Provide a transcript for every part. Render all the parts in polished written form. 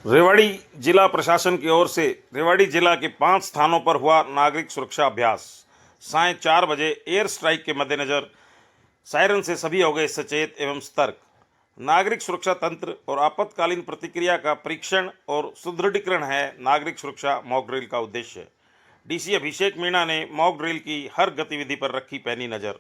रेवाड़ी जिला प्रशासन की ओर से रेवाड़ी जिला के 5 स्थानों पर हुआ नागरिक सुरक्षा अभ्यास। सायं 4 बजे एयर स्ट्राइक के मद्देनजर सायरन से सभी हो गए सचेत एवं सतर्क। नागरिक सुरक्षा तंत्र और आपातकालीन प्रतिक्रिया का परीक्षण और सुदृढ़ीकरण है नागरिक सुरक्षा मॉक ड्रिल का उद्देश्य। डीसी अभिषेक मीणा ने मॉक ड्रिल की हर गतिविधि पर रखी पैनी नज़र।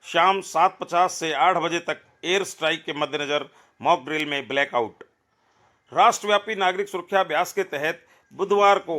शाम 7:50 से 8 बजे तक एयर स्ट्राइक के मद्देनजर मॉक ड्रिल में ब्लैकआउट। राष्ट्रव्यापी नागरिक सुरक्षा अभ्यास के तहत बुधवार को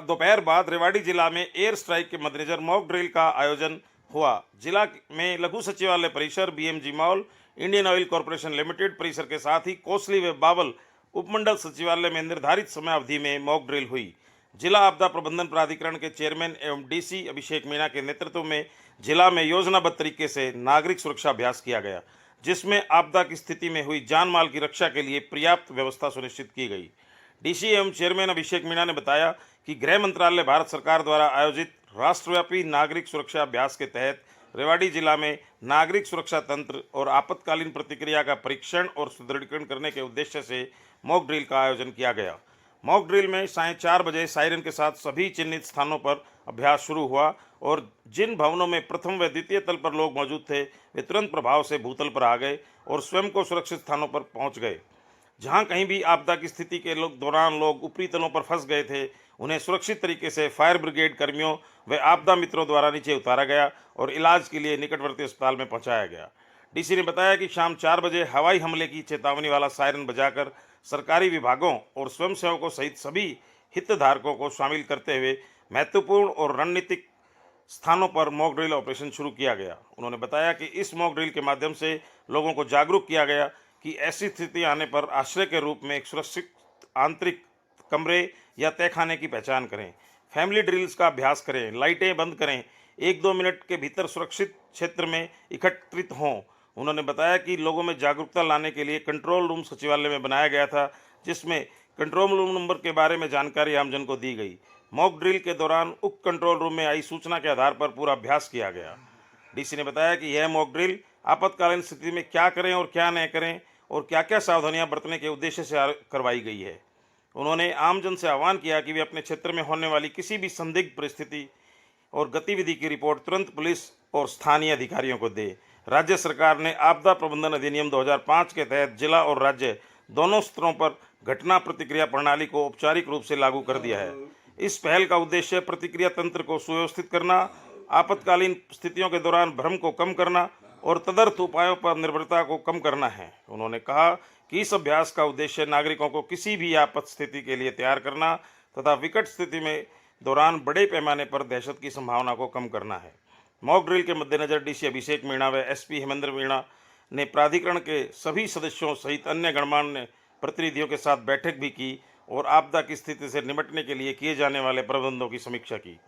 दोपहर बाद रेवाड़ी जिला में एयर स्ट्राइक के मद्देनजर मॉक ड्रिल का आयोजन हुआ। जिला में लघु सचिवालय परिसर, BMG mall, Indian oil corporation limited परिसर के साथ ही कोसली व बावल उपमंडल सचिवालय में निर्धारित समय अवधि में मॉक ड्रिल हुई। जिला आपदा प्रबंधन प्राधिकरण के चेयरमैन एवं डीसी अभिषेक मीणा के नेतृत्व में जिला में योजनाबद्ध तरीके से नागरिक सुरक्षा अभ्यास किया गया, जिसमें आपदा की स्थिति में हुई जान माल की रक्षा के लिए पर्याप्त व्यवस्था सुनिश्चित की गई। डीसी एवं चेयरमैन अभिषेक मीणा ने बताया कि गृह मंत्रालय भारत सरकार द्वारा आयोजित राष्ट्रव्यापी नागरिक सुरक्षा अभ्यास के तहत रेवाड़ी जिला में नागरिक सुरक्षा तंत्र और आपातकालीन प्रतिक्रिया का परीक्षण और सुदृढ़ीकरण करने के उद्देश्य से मॉक ड्रिल का आयोजन किया गया। मॉक ड्रिल में सायं 4 बजे सायरन के साथ सभी चिन्हित स्थानों पर अभ्यास शुरू हुआ और जिन भवनों में प्रथम व द्वितीय तल पर लोग मौजूद थे वे तुरंत प्रभाव से भूतल पर आ गए और स्वयं को सुरक्षित स्थानों पर पहुंच गए। जहां कहीं भी आपदा की स्थिति के दौरान लोग ऊपरी तलों पर फंस गए थे, उन्हें सुरक्षित तरीके से फायर ब्रिगेड कर्मियों व आपदा मित्रों द्वारा नीचे उतारा गया और इलाज के लिए निकटवर्ती अस्पताल में पहुंचाया गया। डीसी ने बताया कि शाम 4 बजे हवाई हमले की चेतावनी वाला सायरन बजाकर सरकारी विभागों और स्वयंसेवकों सहित सभी हितधारकों को शामिल करते हुए महत्वपूर्ण और रणनीतिक स्थानों पर मॉक ड्रिल ऑपरेशन शुरू किया गया। उन्होंने बताया कि इस मॉक ड्रिल के माध्यम से लोगों को जागरूक किया गया कि ऐसी स्थिति आने पर आश्रय के रूप में एक सुरक्षित आंतरिक कमरे या तहखाने की पहचान करें, फैमिली ड्रिल्स का अभ्यास करें, लाइटें बंद करें, 1-2 मिनट के भीतर सुरक्षित क्षेत्र में एकत्रित हों। उन्होंने बताया कि लोगों में जागरूकता लाने के लिए कंट्रोल रूम सचिवालय में बनाया गया था, जिसमें कंट्रोल रूम नंबर के बारे में जानकारी आमजन को दी गई। मॉक ड्रिल के दौरान उक्त कंट्रोल रूम में आई सूचना के आधार पर पूरा अभ्यास किया गया। डीसी ने बताया कि यह मॉक ड्रिल आपातकालीन स्थिति में क्या करें और क्या न करें और क्या क्या सावधानियां बरतने के उद्देश्य से करवाई गई है। उन्होंने आमजन से आह्वान किया कि वे अपने क्षेत्र में होने वाली किसी भी संदिग्ध परिस्थिति और गतिविधि की रिपोर्ट तुरंत पुलिस और स्थानीय अधिकारियों को दे। राज्य सरकार ने आपदा प्रबंधन अधिनियम 2005 के तहत जिला और राज्य दोनों स्तरों पर घटना प्रतिक्रिया प्रणाली को औपचारिक रूप से लागू कर दिया है। इस पहल का उद्देश्य प्रतिक्रिया तंत्र को सुव्यवस्थित करना, आपातकालीन स्थितियों के दौरान भ्रम को कम करना और तदर्थ उपायों पर निर्भरता को कम करना है। उन्होंने कहा कि इस अभ्यास का उद्देश्य नागरिकों को किसी भी आपात स्थिति के लिए तैयार करना तथा विकट स्थिति में दौरान बड़े पैमाने पर दहशत की संभावना को कम करना है। मॉक ड्रिल के मद्देनजर डीसी अभिषेक मीणा व एसपी हेमेंद्र मीणा ने प्राधिकरण के सभी सदस्यों सहित अन्य गणमान्य प्रतिनिधियों के साथ बैठक भी की और आपदा की स्थिति से निपटने के लिए किए जाने वाले प्रबंधों की समीक्षा की।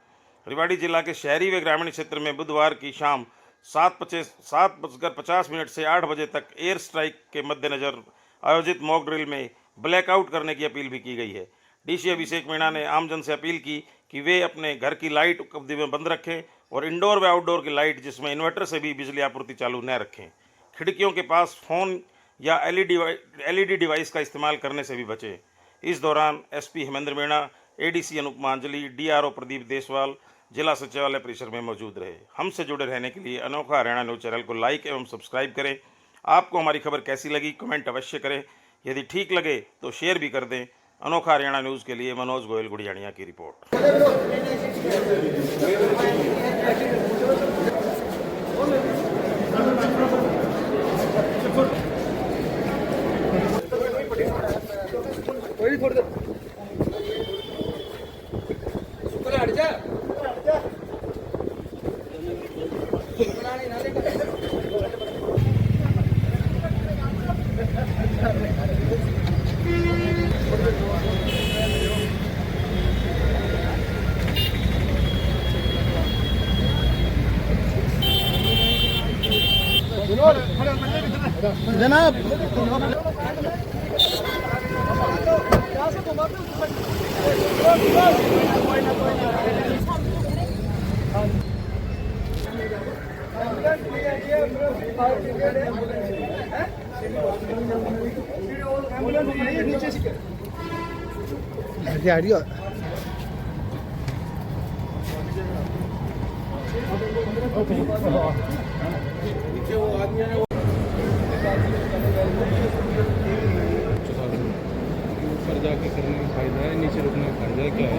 रेवाड़ी जिला के शहरी व ग्रामीण क्षेत्र में बुधवार की शाम 7:50 से 8 बजे तक एयर स्ट्राइक के मद्देनजर आयोजित मॉक ड्रिल में ब्लैकआउट करने की अपील भी की गई है। डीसी अभिषेक मीणा ने आमजन से अपील की कि वे अपने घर की लाइट अवधि में बंद रखें और इंडोर व आउटडोर की लाइट जिसमें इन्वर्टर से भी बिजली आपूर्ति चालू न रखें। खिड़कियों के पास फ़ोन या एलईडी डिवाइस का इस्तेमाल करने से भी बचें। इस दौरान SP Hemendra Meena, ADC Anupama Anjali, DRO Pradeep Deswal जिला सचिवालय परिसर में मौजूद रहे। हमसे जुड़े रहने के लिए अनोखा हरियाणा न्यूज़ चैनल को लाइक एवं सब्सक्राइब करें। आपको हमारी खबर कैसी लगी कमेंट अवश्य करें, यदि ठीक लगे तो शेयर भी कर दें। अनोखा हरियाणा न्यूज़ के लिए मनोज गोयल गुड़ियाणिया की रिपोर्ट। जनाब ऊपर जाके करने का फायदा है, नीचे रुकने का फायदा है, क्या है?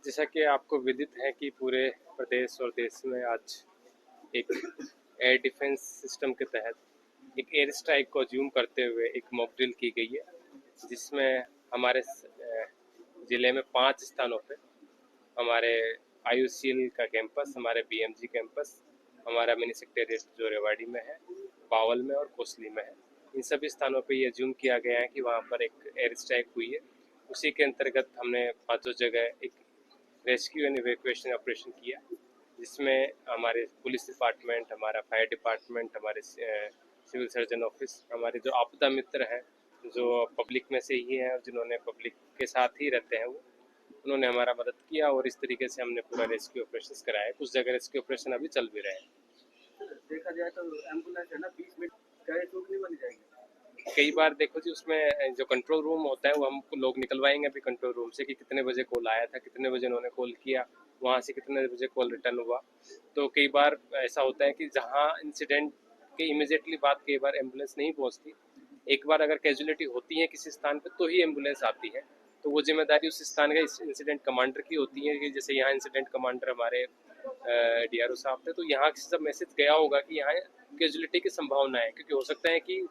जैसा कि आपको विदित है कि पूरे प्रदेश और देश में आज एक एयर डिफेंस सिस्टम के तहत एक एयर स्ट्राइक को अज्यूम करते हुए एक मॉक ड्रिल की गई है, जिसमें हमारे ज़िले में 5 स्थानों पे हमारे IUCL का कैंपस, हमारे BMG कैंपस, हमारा मिनी सेक्रेटेरिएट जो रेवाड़ी में है, बावल में और कोसली में है, इन सभी स्थानों पे ये अज्यूम किया गया है कि वहाँ पर एक एयर स्ट्राइक हुई है। उसी के अंतर्गत हमने 5 जगह एक रेस्क्यू एंड इवैक्यूएशन ऑपरेशन किया, जिसमें हमारे पुलिस डिपार्टमेंट, हमारा फायर डिपार्टमेंट, हमारे सिविल सर्जन ऑफिस, हमारे जो आपदा मित्र हैं जो पब्लिक में से ही हैं और जिन्होंने पब्लिक के साथ ही रहते हैं, वो उन्होंने हमारा मदद किया और इस तरीके से हमने पूरा रेस्क्यू ऑपरेशन कराया। कुछ जगह रेस्क्यू ऑपरेशन अभी चल भी रहे हैं। देखा जाए तो एम्बुलेंस है ना 20 मिनट क्या चूक नहीं बन जाएगी? कई बार देखो जी, उसमें जो कंट्रोल रूम होता है वो हम लोग निकलवाएंगे अभी कंट्रोल रूम से कि कितने बजे कॉल आया था, कितने बजे उन्होंने कॉल किया, वहाँ से कितने बजे कॉल रिटर्न हुआ। तो कई बार ऐसा होता है कि जहाँ इंसिडेंट के इमीडिएटली बाद कई बार एम्बुलेंस नहीं पहुँचती। एक बार अगर कैजुअलिटी होती है किसी स्थान पर तो ही एम्बुलेंस आती है, तो वो जिम्मेदारी उस स्थान का इंसिडेंट कमांडर की होती है कि जैसे यहाँ इंसिडेंट कमांडर हमारे DRO साहब थे, तो यहाँ से जब मैसेज गया होगा कि यहाँ कैजुअलिटी की संभावना है, क्योंकि हो सकता है कि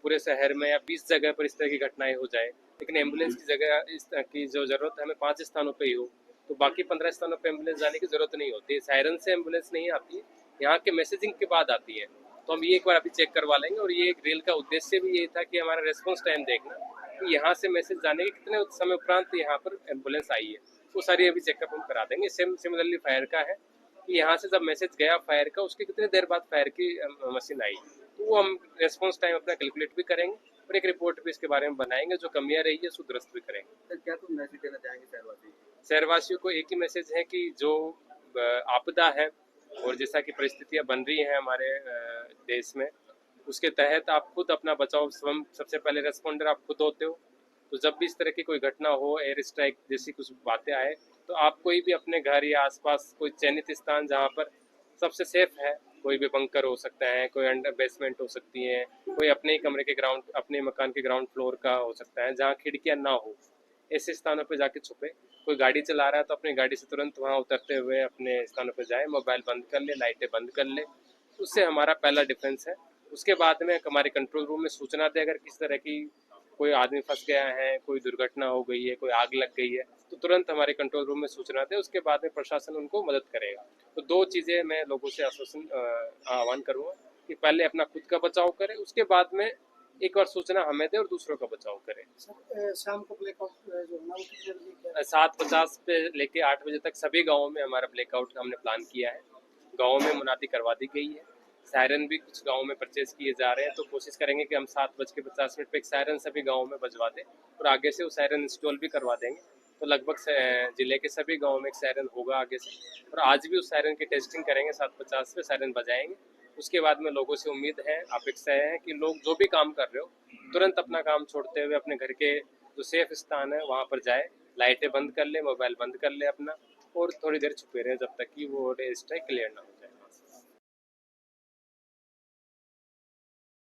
पूरे शहर में या 20 जगह पर इस तरह की घटनाएं हो जाए, लेकिन एम्बुलेंस की जगह इस तरह की जो जरूरत है हमें 5 स्थानों पे ही हो, तो बाकी 15 स्थानों पे एम्बुलेंस जाने की जरूरत नहीं होती है। सायरन से एम्बुलेंस नहीं आती है, यहाँ के मैसेजिंग के बाद आती है। तो हम ये एक बार अभी चेक करवा लेंगे, और ये ड्रिल का उद्देश्य भी यही था कि हमारा रेस्पॉन्स टाइम देखना कि यहाँ से मैसेज जाने के कितने समय उपरांत यहाँ पर एम्बुलेंस आई है, वो सारी अभी चेकअप हम करा देंगे। सेम सिमिलरली फायर का है कि यहाँ से जब मैसेज गया फायर का, उसके कितने देर बाद फायर की मशीन आई, तो वो हम रेस्पॉन्स टाइम अपना कैलकुलेट भी करेंगे और एक रिपोर्ट भी इसके बारे में बनाएंगे, जो कमियां रही है उसको दुरुस्त भी करेंगे। तो क्या तुम मैसेज देना चाहेंगे शहरवासी? शहरवासियों को एक ही मैसेज है कि जो आपदा है और जैसा कि परिस्थितियां बन रही हैं हमारे देश में, उसके तहत आप खुद अपना बचाव स्वयं सबसे पहले रेस्पॉन्डर आप खुद होते हो। तो जब भी इस तरह की कोई घटना हो, एयर स्ट्राइक जैसी कुछ बातें आए, तो आप कोई भी अपने घर या आसपास कोई चयनित स्थान जहाँ पर सबसे सेफ है, कोई भी बंकर हो सकता है, कोई अंडर बेसमेंट हो सकती है, कोई अपने ही कमरे के ग्राउंड, अपने मकान के ग्राउंड फ्लोर का हो सकता है जहाँ खिड़कियाँ ना हो, ऐसे स्थानों पर जाके छुपे। कोई गाड़ी चला रहा है तो अपनी गाड़ी से तुरंत वहाँ उतरते हुए अपने स्थानों पर जाए, मोबाइल बंद कर ले, लाइटें बंद कर ले, उससे हमारा पहला डिफेंस है। उसके बाद में हमारे कंट्रोल रूम में सूचना दे, अगर किस तरह की कोई आदमी फंस गया है, कोई दुर्घटना हो गई है, कोई आग लग गई है, तो तुरंत हमारे कंट्रोल रूम में सूचना दे, उसके बाद में प्रशासन उनको मदद करेगा। तो 2 चीज़ें मैं लोगों से आह्वान करूँगा कि पहले अपना खुद का बचाव करें, उसके बाद में एक बार सूचना हमें दे और दूसरों का बचाव करें। शाम को ब्लैकआउट जो है ना वो कितने बजे? 7:50 पे लेके 8 बजे तक सभी गाँवों में हमारा ब्लैकआउट हमने प्लान किया है। गाँवों में मुनादी करवा दी गई है। सायरन भी कुछ गाँव में परचेज किए जा रहे हैं, तो कोशिश करेंगे कि हम 7:50 पे एक सायरन सभी गाँव में बजवा दें और आगे से वो सायरन इंस्टॉल भी करवा देंगे। तो लगभग जिले के सभी गाँव में एक सायरन होगा आगे से, और आज भी उस सायरन की टेस्टिंग करेंगे, 7:50 पे सायरन बजाएंगे। उसके बाद में लोगों से उम्मीद है, अपेक्षा है कि लोग जो भी काम कर रहे हो तुरंत अपना काम छोड़ते हुए अपने घर के जो सेफ स्थान है वहाँ पर जाए, लाइटें बंद कर ले, मोबाइल बंद कर ले अपना, और थोड़ी देर छुपे रहे जब तक कि वो स्ट्राइक क्लियर ना हो।